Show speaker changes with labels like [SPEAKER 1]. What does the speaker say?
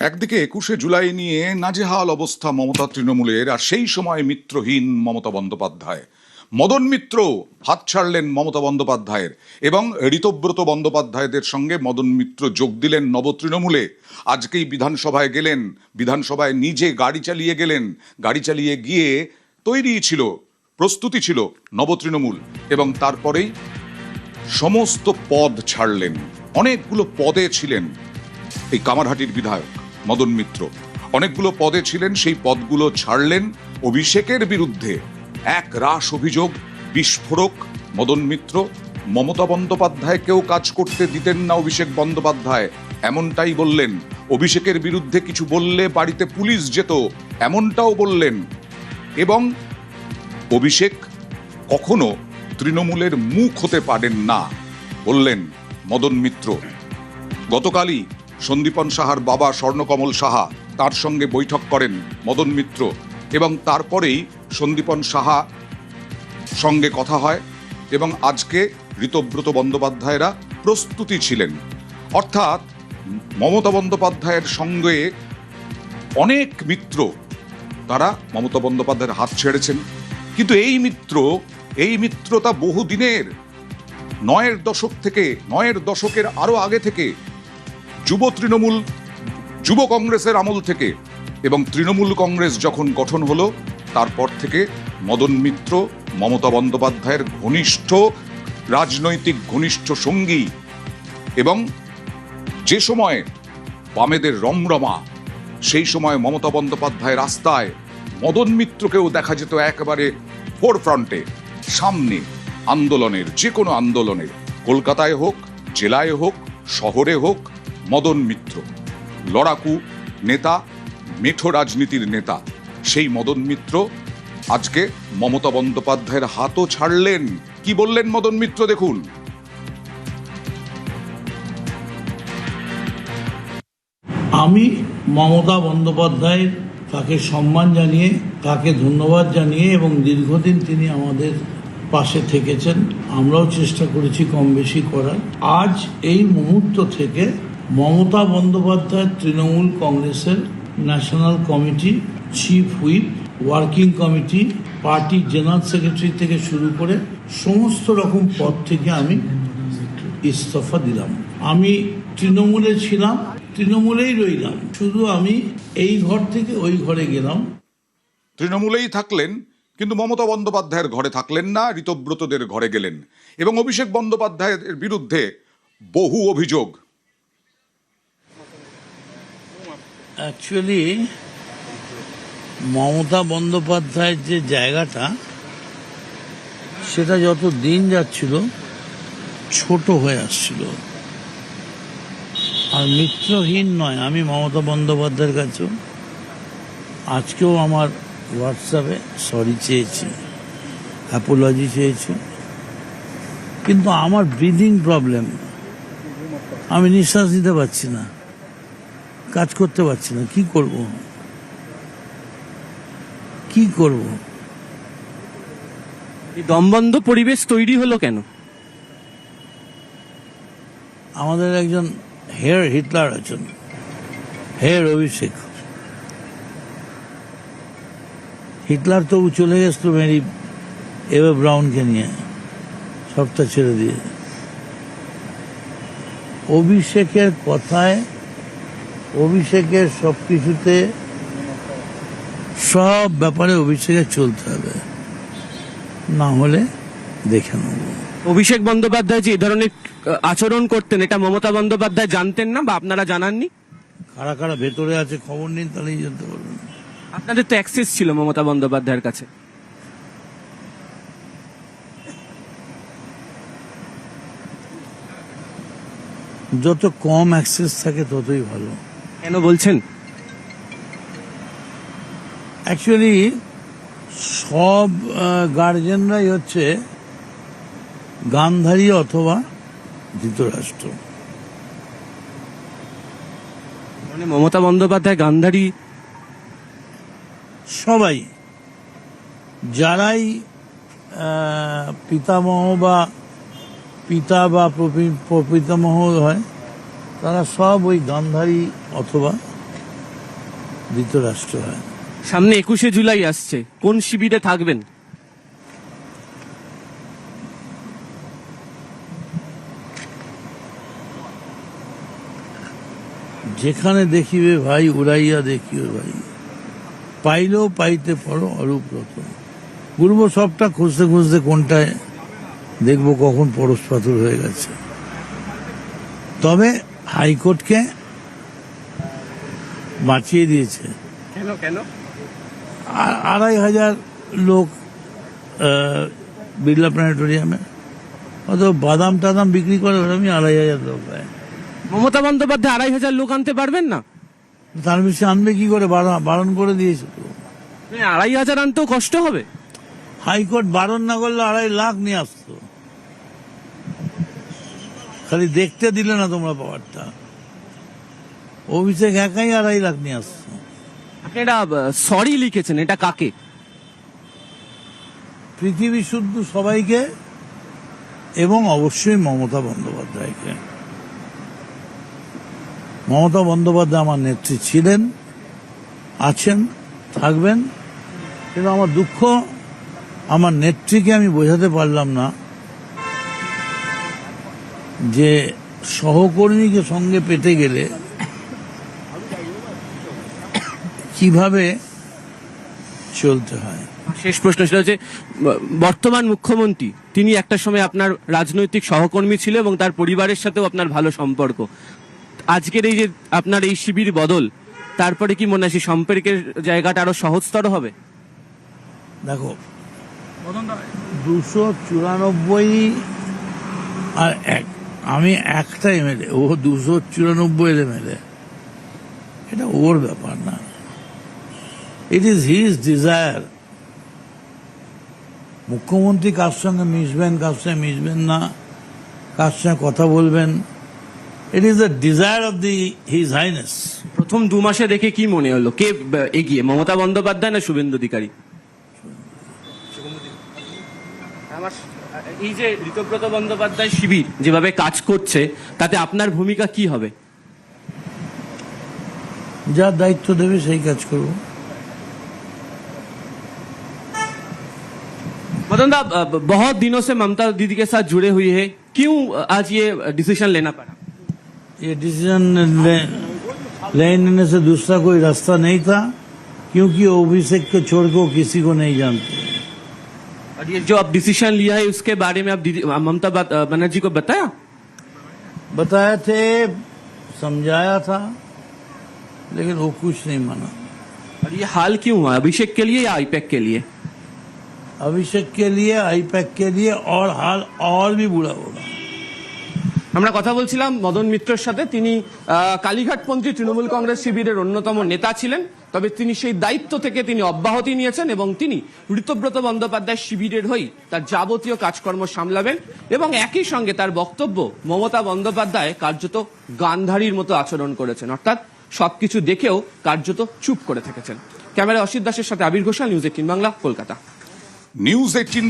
[SPEAKER 1] একদিকে ২১শে জুলাই নিয়ে নাজেহাল অবস্থা মমতা তৃণমূলের, আর সেই সময় মিত্রহীন মমতা বন্দ্যোপাধ্যায়। মদন মিত্র হাত ছাড়লেন মমতা বন্দ্যোপাধ্যায়ের এবং ঋতব্রত বন্দ্যোপাধ্যায়দের সঙ্গে মদন মিত্র যোগ দিলেন নব তৃণমূলে। আজকেই বিধানসভায় গেলেন, বিধানসভায় নিজে গাড়ি চালিয়ে গেলেন। গাড়ি চালিয়ে গিয়ে তৈরি ছিল, প্রস্তুতি ছিল নব তৃণমূল, এবং তারপরেই সমস্ত পদ ছাড়লেন। অনেকগুলো পদে ছিলেন এই কামারহাটির বিধায়ক মদন মিত্র, অনেকগুলো পদে ছিলেন, সেই পদগুলো ছাড়লেন। অভিষেকের বিরুদ্ধে এক রাশ অভিযোগ, বিস্ফোরক মদন মিত্র। মমতা বন্দ্যোপাধ্যায়কেও কাজ করতে দিতেন না অভিষেক বন্দ্যোপাধ্যায়, এমনটাই বললেন। অভিষেকের বিরুদ্ধে কিছু বললে বাড়িতে পুলিশ যেত, এমনটাও বললেন। এবং অভিষেক কখনো তৃণমূলের মুখ হতে পারেন না বললেন মদন মিত্র। গতকালই সন্দীপন সাহার বাবা স্বর্ণকমল সাহা, তার সঙ্গে বৈঠক করেন মদন মিত্র, এবং তারপরেই সন্দীপন সাহা সঙ্গে কথা হয়, এবং আজকে ঋতব্রত বন্দ্যোপাধ্যায়রা প্রস্তুতি ছিলেন। অর্থাৎ মমতা বন্দ্যোপাধ্যায়ের সঙ্গে অনেক মিত্র, তারা মমতা বন্দ্যোপাধ্যায়ের হাত ছেড়েছেন। কিন্তু এই মিত্রতা বহুদিনের, ৯-এর দশক থেকে, ৯-এর দশকের আরো আগে থেকে, যুব কংগ্রেসের আমল থেকে, এবং তৃণমূল কংগ্রেস যখন গঠন হলো তারপর থেকে মদন মিত্র মমতা বন্দ্যোপাধ্যায়ের রাজনৈতিক ঘনিষ্ঠ সঙ্গী। এবং যে সময় বামেদের রমরমা, সেই সময় মমতা বন্দ্যোপাধ্যায়ের রাস্তায় মদন মিত্রকেও দেখা যেত একেবারে ফোরফ্রন্টে, সামনে আন্দোলনের, যে কোনো আন্দোলনের, কলকাতায় হোক, জেলায় হোক, শহরে হোক, মদন মিত্র লড়াকু নেতা, মেঠো রাজনীতির নেতা। সেই মদন মিত্র আজকে মমতা বন্দ্যোপাধ্যায়ের হাতও ছাড়লেন। কি বললেন মদন মিত্র, দেখুন।
[SPEAKER 2] আমি মমতা বন্দ্যোপাধ্যায়ের তাকে সম্মান জানিয়ে, তাকে ধন্যবাদ জানিয়ে, এবং দীর্ঘদিন তিনি আমাদের পাশে থেকেছেন, আমরাও চেষ্টা করেছি কম বেশি করার। আজ এই মুহূর্ত থেকে মমতা বন্দ্যোপাধ্যায় তৃণমূল কংগ্রেসের national committee, chief whip, working committee, party general secretary থেকে শুরু করে সমস্ত রকম পদ থেকে আমি ইস্তফা দিলাম। আমি তৃণমূলে ছিলাম, তৃণমূলেই রইলাম, শুধু আমি এই ঘর থেকে ওই ঘরে গেলাম।
[SPEAKER 1] তৃণমূলেই থাকলেন, কিন্তু মমতা বন্দ্যোপাধ্যায়ের ঘরে থাকলেন না, ঋতব্রতদের ঘরে গেলেন। এবং অভিষেক বন্দ্যোপাধ্যায়ের বিরুদ্ধে বহু অভিযোগ।
[SPEAKER 2] অ্যাকচুয়ালি মমতা বন্দ্যোপাধ্যায়ের যে জায়গাটা, সেটা যত দিন যাচ্ছিল ছোট হয়ে আসছিল। আর মিত্রহীন নয়, আমি মমতা বন্দ্যোপাধ্যায়ের কাছেও আজকেও আমার হোয়াটসঅ্যাপে সরি চেয়েছি, অ্যাপোলজি চেয়েছি। কিন্তু আমার ব্রিদিং প্রবলেম, আমি নিঃশ্বাস নিতে পারছি না, কাজ করতে পারছি না। কি করব?
[SPEAKER 3] এই দমবন্ধ পরিবেশ তৈরি হলো কেন?
[SPEAKER 2] আমাদের একজন হেয়ার হিটলার আছেন, হেয়ার অভিষেক। হিটলার তো চলে গেছিল মেরি এভা ব্রাউনকে নিয়ে, সবটা ছেড়ে দিয়ে। অভিষেকের কথায়, অভিষেকের সব কিছুতে, সব ব্যাপারে অভিষেকের চলতে হবে, না হলে দেখে নেব।
[SPEAKER 3] অভিষেক বন্দ্যোপাধ্যায় যে এই ধরনের আচরণ করতেন, এটা মমতা বন্দ্যোপাধ্যায় জানতেন না বা আপনারা জানাননি?
[SPEAKER 2] কারা কারা ভেতরে আছে খবর নিন, তাহলেই জানতে পারবেন।
[SPEAKER 3] আপনাদের তো অ্যাক্সেস ছিল মমতা বন্দ্যোপাধ্যায়ের কাছে।
[SPEAKER 2] যত কম অ্যাক্সেস থাকে ততই ভালো।
[SPEAKER 3] কেন বলছেন?
[SPEAKER 2] অ্যাকচুয়ালি সব গার্জেনরাই হচ্ছে গান্ধারী অথবা ধৃতরাষ্ট্র।
[SPEAKER 3] মানে মমতা বন্দ্যোপাধ্যায় গান্ধারী?
[SPEAKER 2] সবাই, যারাই পিতামহ বা পিতা বা প্রপিতামহ হয়, তারা সব ওই গান্ধারী অথবা ধৃতরাষ্ট্র হয়।
[SPEAKER 3] সামনে 21শে জুলাই আসছে, কোন শিবিরে থাকবেন?
[SPEAKER 2] যেখানে দেখিবে ভাই উড়াইয়া দেখিবে ভাই, পাইলেও পাইতে পারো অরূপরত। ঘুরবো সবটা খুঁজতে খুঁজতে কোনটায় দেখবো কখন পরশ পাথর হয়ে গেছে। তবে হাইকোর্টকে বাঁচিয়ে দিয়েছে।
[SPEAKER 3] কেন কেন?
[SPEAKER 2] 2,500 লোক বিড়লা প্ল্যানেটোরিয়ামে, অত বাদাম টাদাম বিক্রি করে আমি 2,500 লোক হয়।
[SPEAKER 3] মমতা বন্দ্যোপাধ্যায় 2,500 লোক আনতে পারবেন না?
[SPEAKER 2] তার বেশি আনবে কি করে? বারণ করে দিয়েছে তো।
[SPEAKER 3] 2,500 আনতেও কষ্ট হবে।
[SPEAKER 2] হাইকোর্ট বারণ না করলে 2.5 লাখ নিয়ে আসতো। খালি দেখতে দিলে না তোমরা পাওয়ারটা। অভিষেক একাই 2.5 লাখ নিয়ে আসতো।
[SPEAKER 3] আপনি এটা সরি লিখেছেন, এটা কাকে?
[SPEAKER 2] পৃথিবী শুদ্ধ সবাইকে, এবং অবশ্যই মমতা বন্দ্যোপাধ্যায়কে। মমতা বন্দ্যোপাধ্যায় আমার নেত্রী ছিলেন, আছেন, থাকবেন। কিন্তু আমার দুঃখ, আমার নেত্রীকে আমি বোঝাতে পারলাম না যে সহকর্মীকে সঙ্গে পেতে গেলে কিভাবে চলতে হয়।
[SPEAKER 3] শেষ প্রশ্ন সেটা হচ্ছে, বর্তমান মুখ্যমন্ত্রী তিনি একটা সময় আপনার রাজনৈতিক সহকর্মী ছিল এবং তার পরিবারের সাথেও আপনার ভালো সম্পর্ক। আজকের এই যে আপনার এই শিবির বদল, তারপরে কি মনে হয় সেই সম্পর্কের জায়গাটা আরো সহজতর হবে?
[SPEAKER 2] দেখো, 294 আর 1, আমি একটা এমএলএ, ও 294 এমএলএ। এটা ওর ব্যাপার না। It is his desire. মুখ্যমন্ত্রী কার সঙ্গে মিশবেন, কার সঙ্গে মিশবেন না, কার সঙ্গে কথা বলবেন, it is the desire of his highness.
[SPEAKER 3] প্রথম 2 মাসে দেখে কি মনে হলো, কে এগিয়ে, মমতা বন্দ্যোপাধ্যায় না শুভেন্দু অধিকারী? আমার এই যে ঋতব্রত বন্দ্যোপাধ্যায় শিবির যেভাবে কাজ করছে, তাতে আপনার ভূমিকা কি হবে?
[SPEAKER 2] যা দায়িত্ব দেবে সেই কাজ করব।
[SPEAKER 3] मदन दा, बहुत दिनों से ममता दीदी के साथ जुड़े हुए हैं, क्यों आज ये डिसीजन लेना पड़ा?
[SPEAKER 2] ये डिसीजन लेने से दूसरा कोई रास्ता नहीं था, क्योंकि अभिषेक को छोड़ के वो किसी को नहीं जानते।
[SPEAKER 3] और ये जो अब डिसीजन लिया है उसके बारे में आप ममता बनर्जी को
[SPEAKER 2] बताया थे, समझाया था, लेकिन वो कुछ नहीं माना।
[SPEAKER 3] और ये हाल क्यों हुआ, अभिषेक के लिए या आईपैक के लिए?
[SPEAKER 2] अभिषेक के लिए, आईपैक के लिए, और हाल और भी बुरा होगा।
[SPEAKER 3] আমরা কথা বলছিলাম মদন মিত্রের সাথে। তিনি কালীঘাটপন্থী তৃণমূল কংগ্রেস শিবিরের অন্যতম নেতা ছিলেন, তবে তিনি সেই দায়িত্ব থেকে তিনি অব্যাহতি নিয়েছেন এবং তিনি ঋতব্রত বন্দ্যোপাধ্যায় শিবিরের হয়ে তার যাবতীয় কাজকর্ম সামলাবেন। এবং একই সঙ্গে তার বক্তব্য, মমতা বন্দ্যোপাধ্যায় কার্যত গান্ধারীর মতো আচরণ করেছেন, অর্থাৎ সবকিছু দেখেও কার্যত চুপ করে থেকেছেন। ক্যামেরায় অসিত দাসের সাথে আবির ঘোষাল, নিউজ 18 বাংলা, কলকাতা।
[SPEAKER 1] নিউজ 18